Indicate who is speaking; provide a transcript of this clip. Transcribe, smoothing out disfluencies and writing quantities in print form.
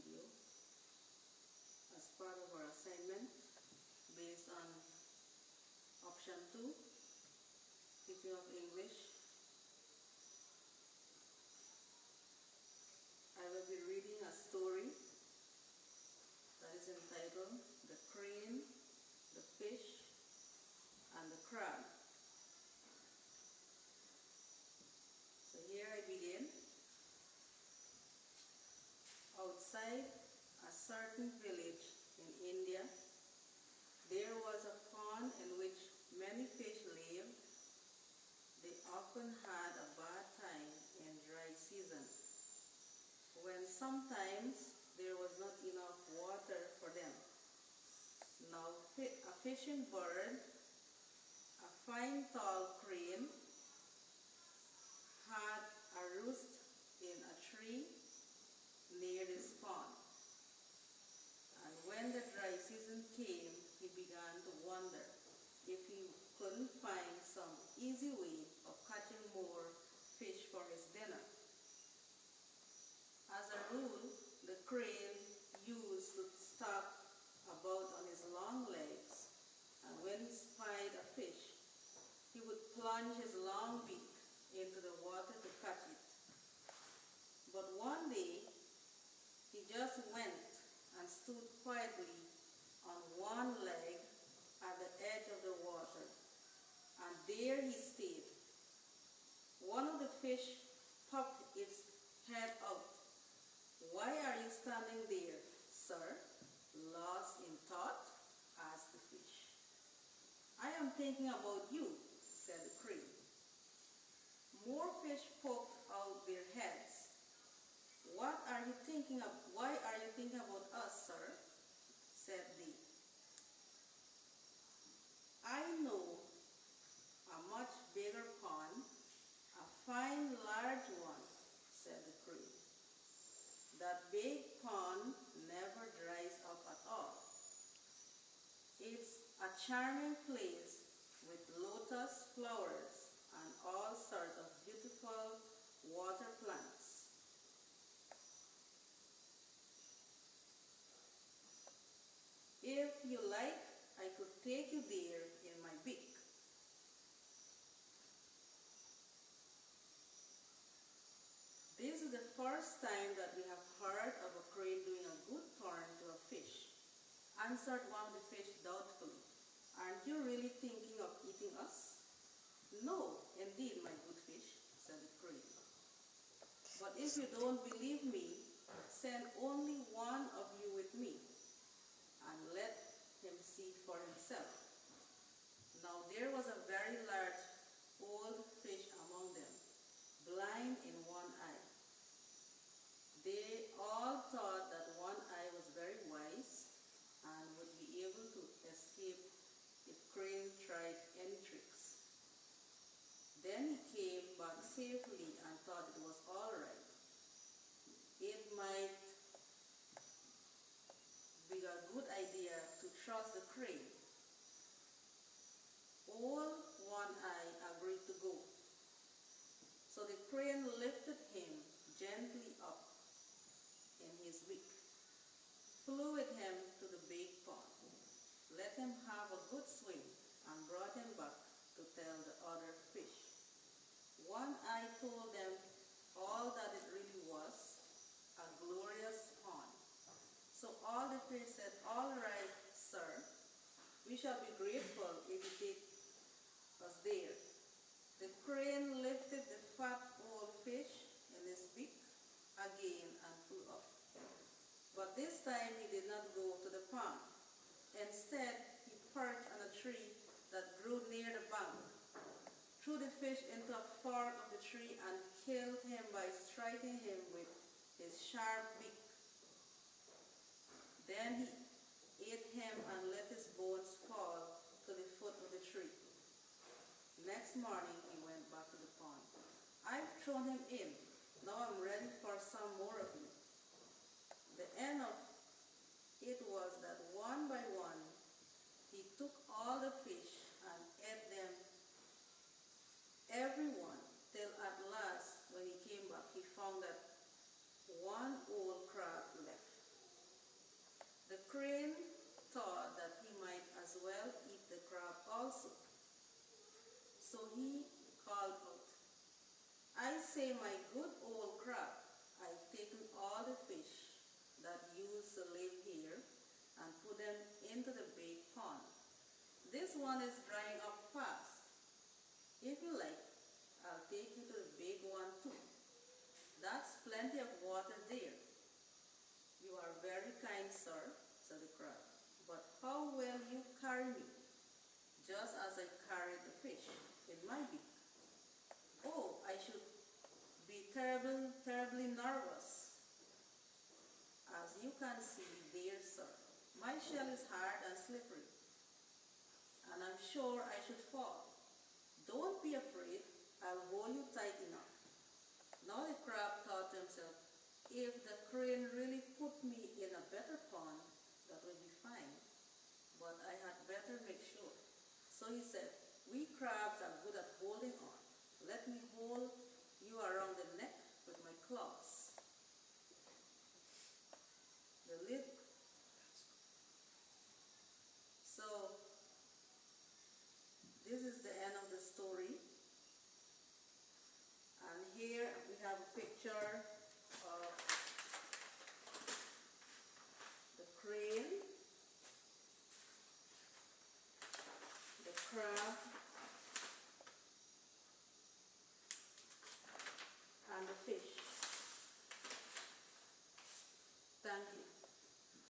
Speaker 1: video as part of our assignment based on option 2, teaching of English. I will be reading a story that is entitled The Crane, the Fish, and the Crab. So here I begin. Outside a certain village in India, there was a pond in which many fish lived. They often had a bad time in dry season, when sometimes there was not enough water for them. Now a fishing bird, a fine tall crane, had a roost in a tree near this pond. And when the dry season came, he began to wonder if he couldn't find some easy way of catching more fish for his dinner. As a rule, the crane used to stalk about on his long legs, and when he spied a fish, he would plunge his long beak into the water to catch it. But one day, he just went and stood quietly on one leg at the edge of the water, and there he stayed. One of the fish popped its head out. "Why are you standing there, sir? Lost in thought?" asked the fish. "I am thinking about you," said the crane. More fish poked out their heads. Why are you thinking about us, sir?" said they. "I know a much bigger pond, a fine large one," said the crane. "That big pond never dries up at all. It's a charming place with lotus flowers and all sorts of beautiful water plants. If you like, I could take you there in my beak." This is the first time that we have heard of a crane doing a good turn to a fish, answered one of the fish doubtfully. "Aren't you really thinking of eating us?" "No, indeed, my good fish," said the crane. "But if you don't believe me, send only one of you with me, and let him see for himself." Now there was a very large old fish among them, blind in one eye. They all thought that one eye was very wise and would be able to escape if Crane tried any tricks. Then he came back safely and thought it was all right. It might be a good idea to trust the crane. All One Eye agreed to go. So the crane lifted him gently up in his beak, flew with him to the big pond, let him have a good swim, and brought him back to tell the other fish. One Eye told them all that it really was, a glorious pond. So all the fish said, "All right, sir, we shall be grateful if you take us there." The crane lifted the fat old fish in his beak again and flew up. But this time he did not go to the pond. Instead, he perched on a tree that grew near the bank, threw the fish into a fork of the tree, and killed him by striking him with his sharp beak. Then he ate him and let his bones fall to the foot of the tree. Next morning he went back to the pond. "I've thrown him in. Now I'm ready for some more of you." The end of it was that one by one he took all the fish and ate them, everyone, till at last when he came back he found that one old crab left. also. So he called out, I say, my good old crab, I've taken all the fish that used to live here and put them into the big pond. This one is drying up fast. If you like, I'll take you to the big one too. That's plenty of water there. You are very kind, sir, said the crab. But how will you carry me? Just as I carried the fish in my beak. Oh, I should be terribly nervous. As you can see, dear sir, my shell is hard and slippery, and I'm sure I should fall. Don't be afraid, I'll hold you tight enough. Now the crab thought to himself, if the crane really put me in a better pond, that would be fine, but I had better make sure. So he said, we crabs are good at holding on. Let me hold you around the neck with my claws.